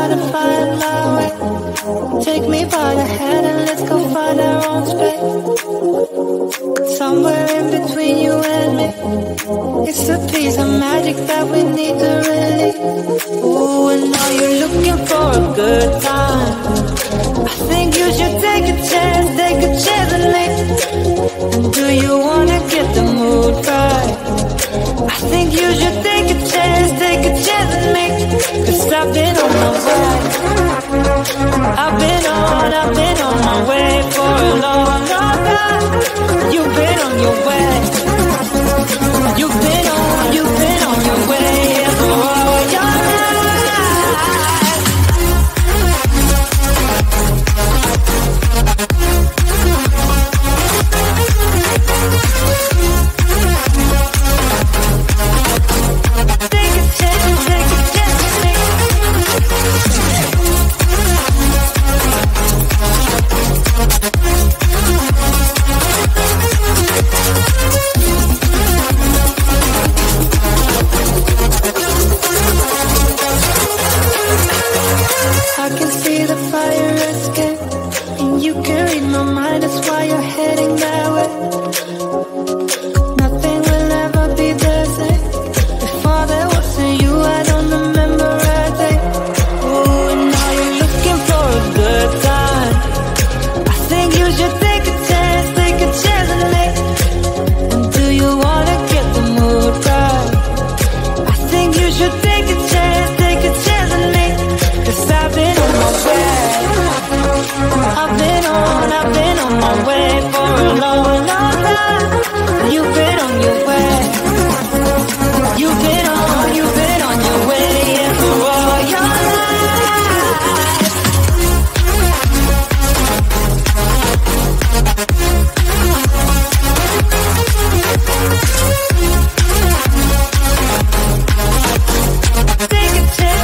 try to find my way. Take me by the hand and let's go find our own space. Somewhere in between you and me, it's a piece of magic that we need to release. Ooh, and now you're looking for a good time. I think you should take a chance and leave. And do you wanna get the mood right? I think you should take a chance and leave. 'Cause I've been on my way. I've been on my way for a long, long time. You've been on your way. You've been on your way for all your life. Take a chance, I can see the fire escape, and you can read my mind, that's why you're heading that way. Nothing will ever be the same. Before there wasn't you, I don't remember a day. Oh, and now you're looking for a good time. I think you should take a chance and leave. And do you wanna get the mood right? I think you should take a chance and leave. 'Cause I've been on my way. I've been on my way for a long, long time. You've been on your way. You've been on your way for all your life. Take a chance,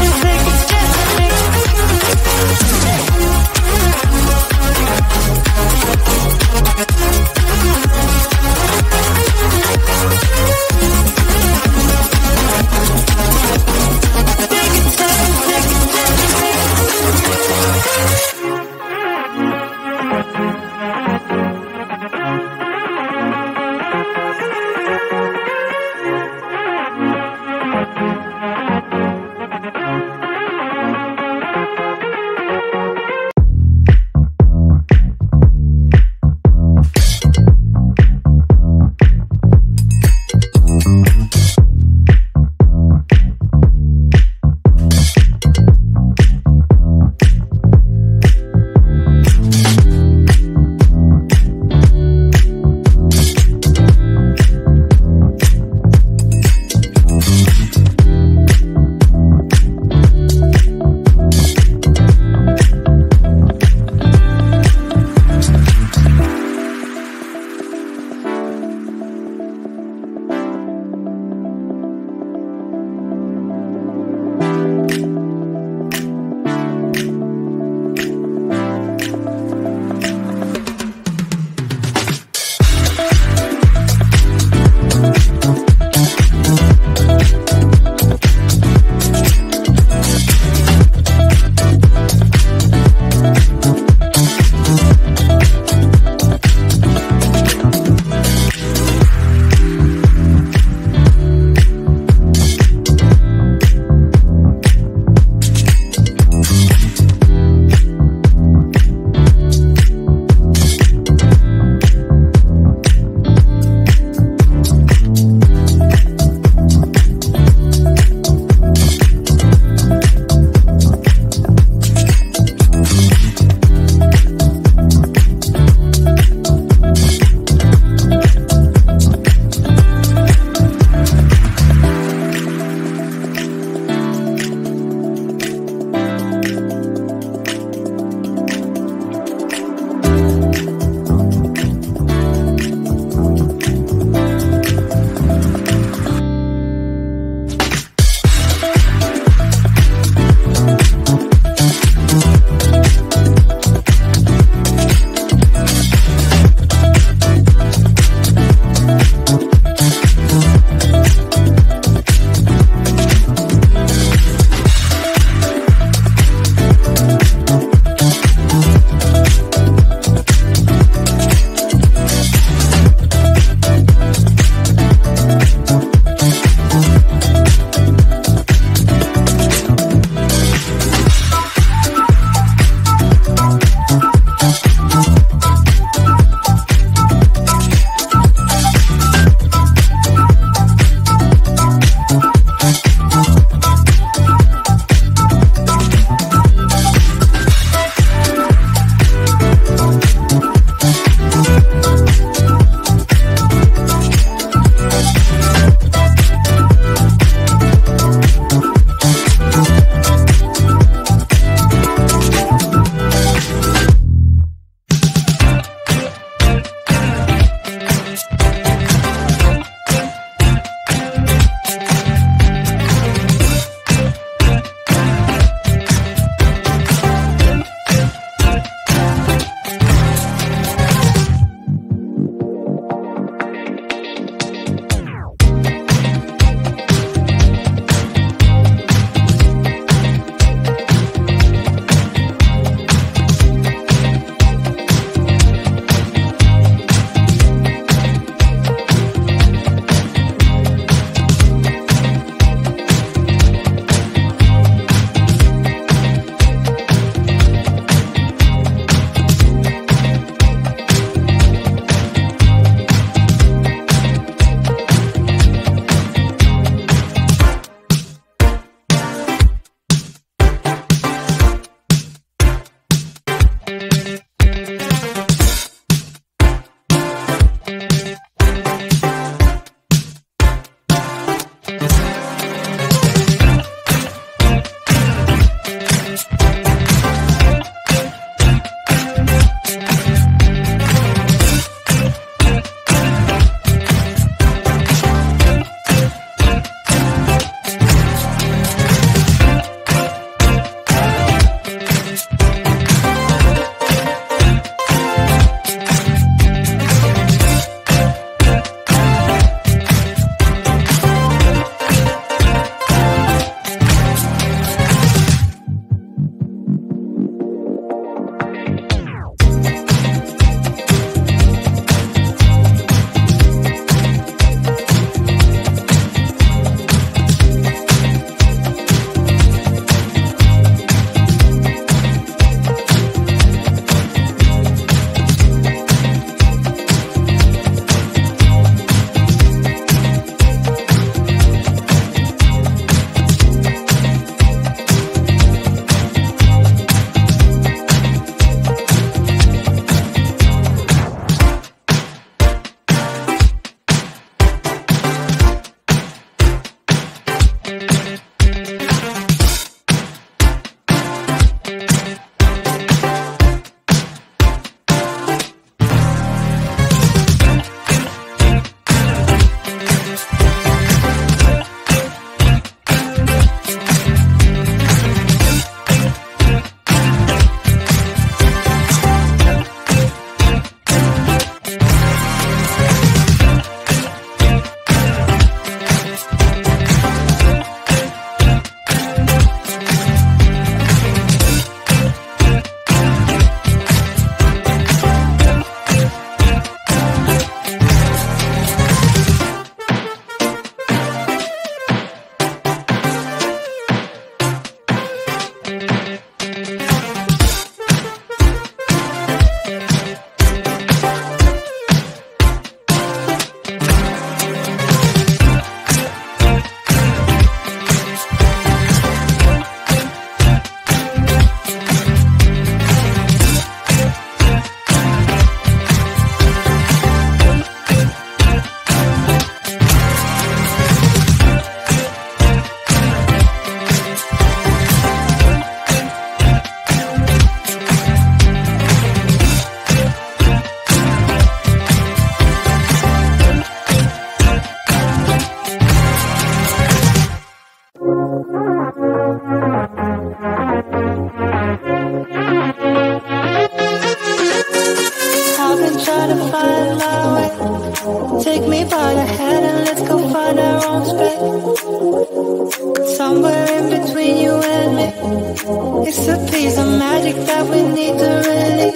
It's a piece of magic that we need to release.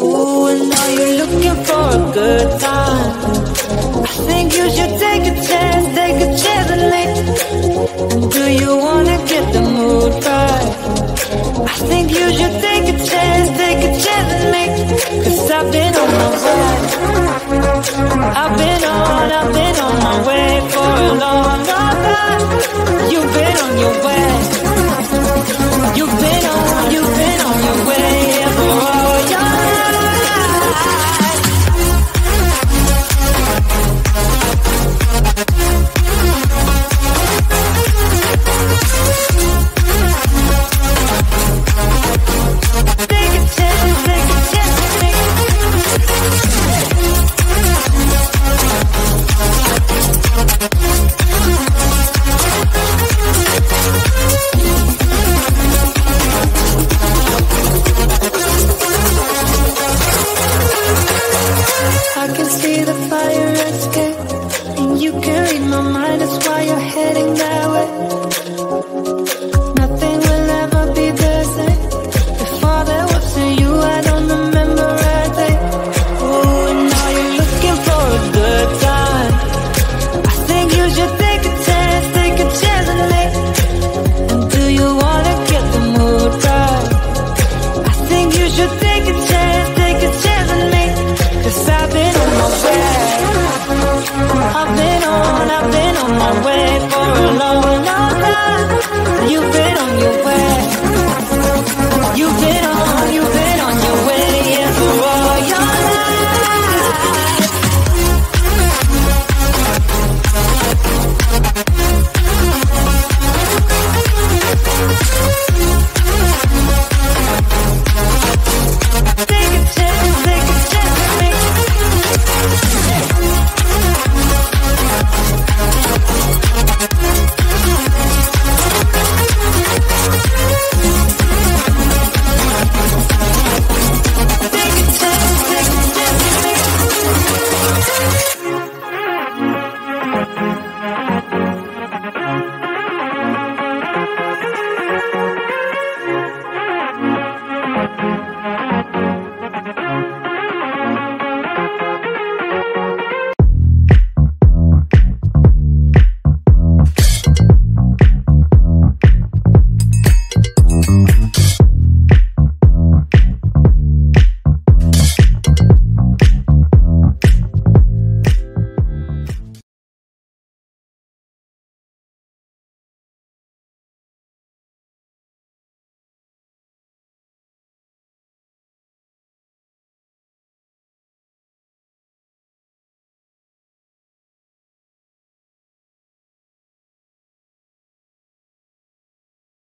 Ooh, and now you're looking for a good time. I think you should take a chance and leave. And do you wanna get the mood right? I think you should take a chance and leave. 'Cause I've been on my way. I've been on my way for a long, long time. You've been on your way. You've been on your way for all your life. Take a chance with me. I can see the fire escape, and you can read my mind, that's why you're heading that way. Nothing will ever be the same. Before there wasn't you, I don't remember a day. Oh, and now you're looking for a good time. I think you should take a chance and leave. And do you wanna get the mood right? I think you should take a chance and leave. 'Cause I've been on my way. I've been on my way for a long, long time. You've been on your way.